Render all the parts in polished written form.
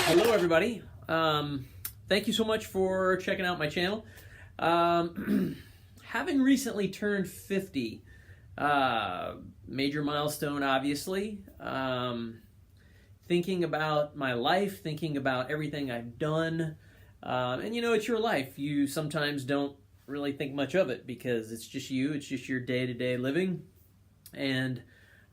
Hello everybody. Thank you so much for checking out my channel. Having recently turned 50, major milestone obviously. Thinking about my life, thinking about everything I've done. And you know, it's your life. You sometimes don't really think much of it because it's just you, it's just your day-to-day living. And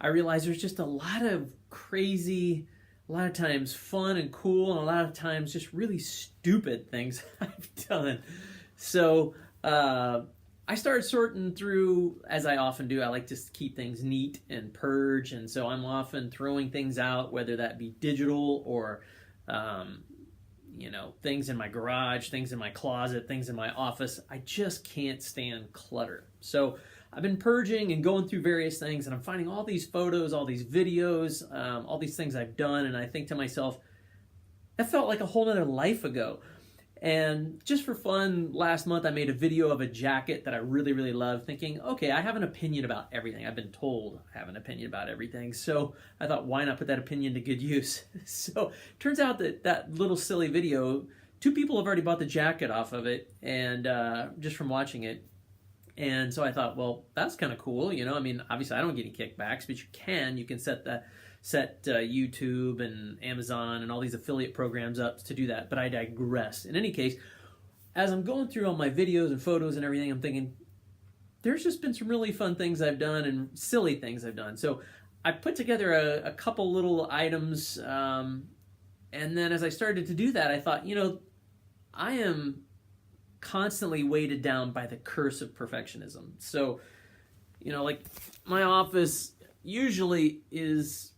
I realize there's just a lot of crazy, a lot of times fun and cool, and a lot of times just really stupid things I've done. So I started sorting through, as I often do. I like to keep things neat and purge, and so I'm often throwing things out, whether that be digital or you know, things in my garage, things in my closet, things in my office. I just can't stand clutter. So I've been purging and going through various things, and I'm finding all these photos, all these videos, all these things I've done, and I think to myself, that felt like a whole other life ago. And just for fun, last month I made a video of a jacket that I really, really love, thinking, okay, I have an opinion about everything. I've been told I have an opinion about everything. So I thought, why not put that opinion to good use? So turns out that that little silly video, 2 people have already bought the jacket off of it, and just from watching it. And so I thought, well, that's kind of cool. You know, I mean, obviously I don't get any kickbacks, but you can set YouTube and Amazon and all these affiliate programs up to do that, but I digress. In any case, as I'm going through all my videos and photos and everything, I'm thinking, there's just been some really fun things I've done and silly things I've done. So I put together a couple little items, and then as I started to do that, I thought, you know, I am constantly weighted down by the curse of perfectionism. So, you know, like my office usually is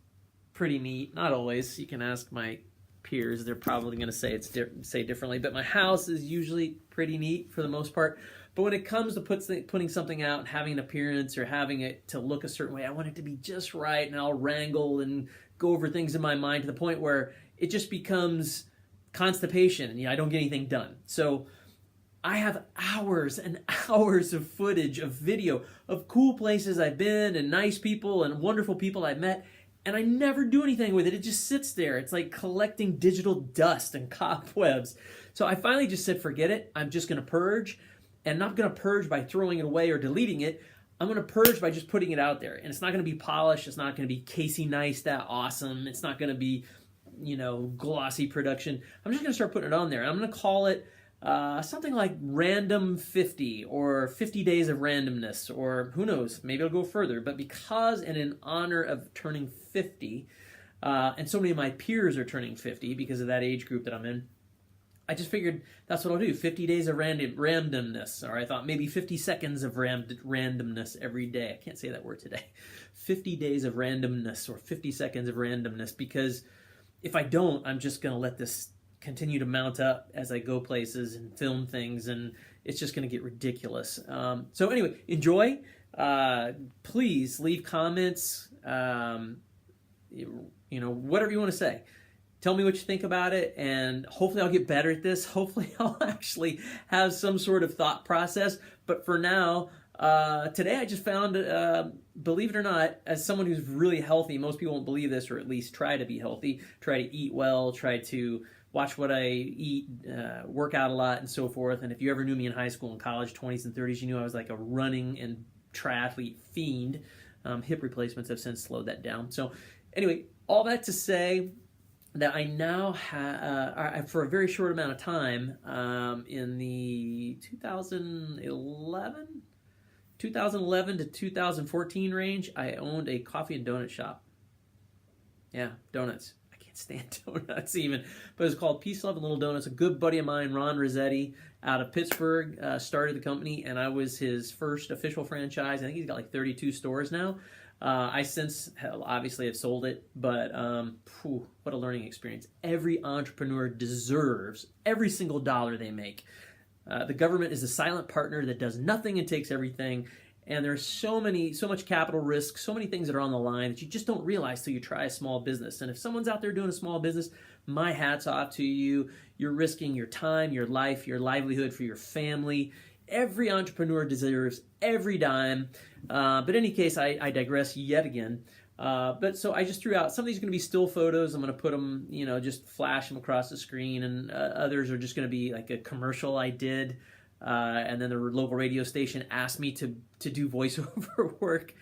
pretty neat. Not always. You can ask my peers. They're probably going to say say differently. But my house is usually pretty neat for the most part. But when it comes to putting something out and having an appearance or having it to look a certain way, I want it to be just right, and I'll wrangle and go over things in my mind to the point where it just becomes constipation, and I don't get anything done. So I have hours and hours of footage, of video, of cool places I've been and nice people and wonderful people I've met, and I never do anything with it. It just sits there. It's like collecting digital dust and cobwebs. So I finally just said, forget it. I'm just going to purge, and not going to purge by throwing it away or deleting it. I'm going to purge by just putting it out there, and it's not going to be polished. It's not going to be Casey Neistat awesome. It's not going to be, you know, glossy production. I'm just going to start putting it on there, and I'm going to call it something like Random 50 or 50 Days of Randomness, or who knows, maybe I'll go further. But because and in honor of turning 50, and so many of my peers are turning 50 because of that age group that I'm in, I just figured that's what I'll do, 50 days of randomness. Or I thought maybe 50 seconds of randomness every day. I can't say that word today. 50 days of randomness or 50 seconds of randomness, because if I don't, I'm just going to let this continue to mount up as I go places and film things, and it's just going to get ridiculous. So anyway, enjoy. Please leave comments, you know, whatever you want to say. Tell me what you think about it, and hopefully I'll get better at this. Hopefully I'll actually have some sort of thought process. But for now, today I just found, believe it or not, as someone who's really healthy, most people won't believe this, or at least try to be healthy, try to eat well, try to watch what I eat, work out a lot, and so forth. And if you ever knew me in high school and college, 20s and 30s, you knew I was like a running and triathlete fiend. Hip replacements have since slowed that down. So anyway, all that to say that I now have, for a very short amount of time, in the 2011 to 2014 range, I owned a coffee and donut shop. Yeah, donuts. Stand donuts even, but it's called Peace, Love, and Little Donuts. A good buddy of mine, Ron Rossetti, out of Pittsburgh, started the company, and I was his first official franchise. I think he's got like 32 stores now. I since obviously have sold it, but what a learning experience. Every entrepreneur deserves every single dollar they make. The government is a silent partner that does nothing and takes everything. And there's so much capital risk, so many things that are on the line that you just don't realize till you try a small business. And if someone's out there doing a small business, my hat's off to you. You're risking your time, your life, your livelihood for your family. every entrepreneur deserves every dime. But in any case, I digress yet again. But so I just threw out, some of these are going to be still photos. I'm going to put them, just flash them across the screen, and others are just going to be like a commercial I did. And then the local radio station asked me to do voiceover work.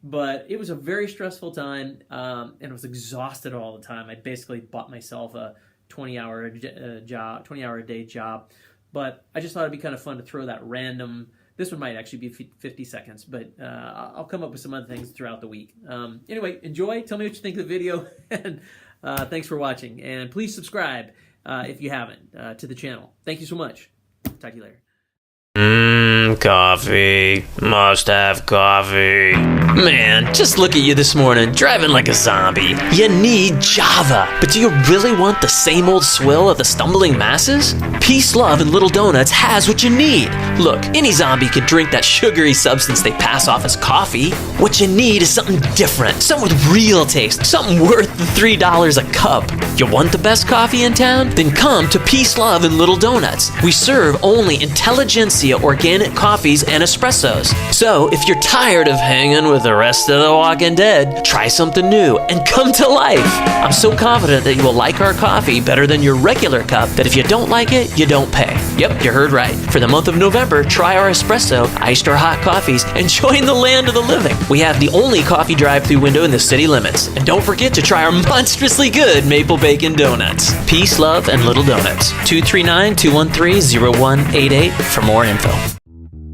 But it was a very stressful time, and I was exhausted all the time. I basically bought myself a 20-hour a day job. But I just thought it'd be kind of fun to throw that random. This one might actually be 50 seconds, but I'll come up with some other things throughout the week. Anyway, enjoy. Tell me what you think of the video, and thanks for watching. And please subscribe if you haven't to the channel. Thank you so much. Talk to you later. Coffee. Must have coffee. Man, just look at you this morning, driving like a zombie. You need Java. But do you really want the same old swill of the stumbling masses? Peace, Love, and Little Donuts has what you need. Look, any zombie can drink that sugary substance they pass off as coffee. What you need is something different, something with real taste, something worth the $3 a cup. You want the best coffee in town? Then come to Peace, Love, and Little Donuts. We serve only Intelligentsia organic coffees and espressos. So if you're tired of hanging with the rest of the Walking Dead, try something new and come to life. I'm so confident that you will like our coffee better than your regular cup that if you don't like it, you don't pay. Yep, you heard right. For the month of November, try our espresso, iced or hot coffees, and join the land of the living. We have the only coffee drive-thru window in the city limits. And don't forget to try our monstrously good maple bacon donuts. Peace, Love, and Little Donuts. 239-213-0188 for more info.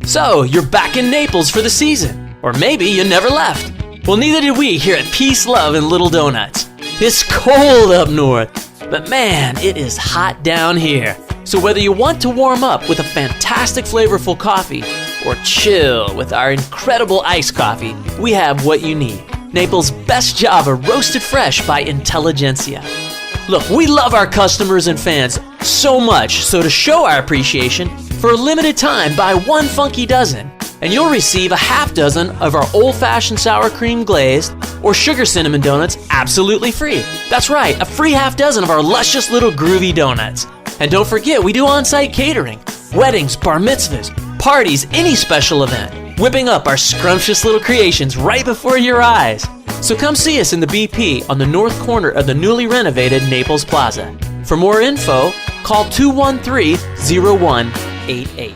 So, you're back in Naples for the season. Or maybe you never left. Well, neither did we here at Peace, Love, and Little Donuts. It's cold up north, but man, it is hot down here. So whether you want to warm up with a fantastic flavorful coffee or chill with our incredible iced coffee, we have what you need. Naples' best Java roasted fresh by Intelligentsia. Look, we love our customers and fans so much, so to show our appreciation, for a limited time, buy one funky dozen, and you'll receive a half dozen of our old-fashioned sour cream glazed or sugar cinnamon donuts absolutely free. That's right, a free half dozen of our luscious little groovy donuts. And don't forget, we do on-site catering, weddings, bar mitzvahs, parties, any special event, whipping up our scrumptious little creations right before your eyes. So come see us in the BP on the north corner of the newly renovated Naples Plaza. For more info, call 213-0188.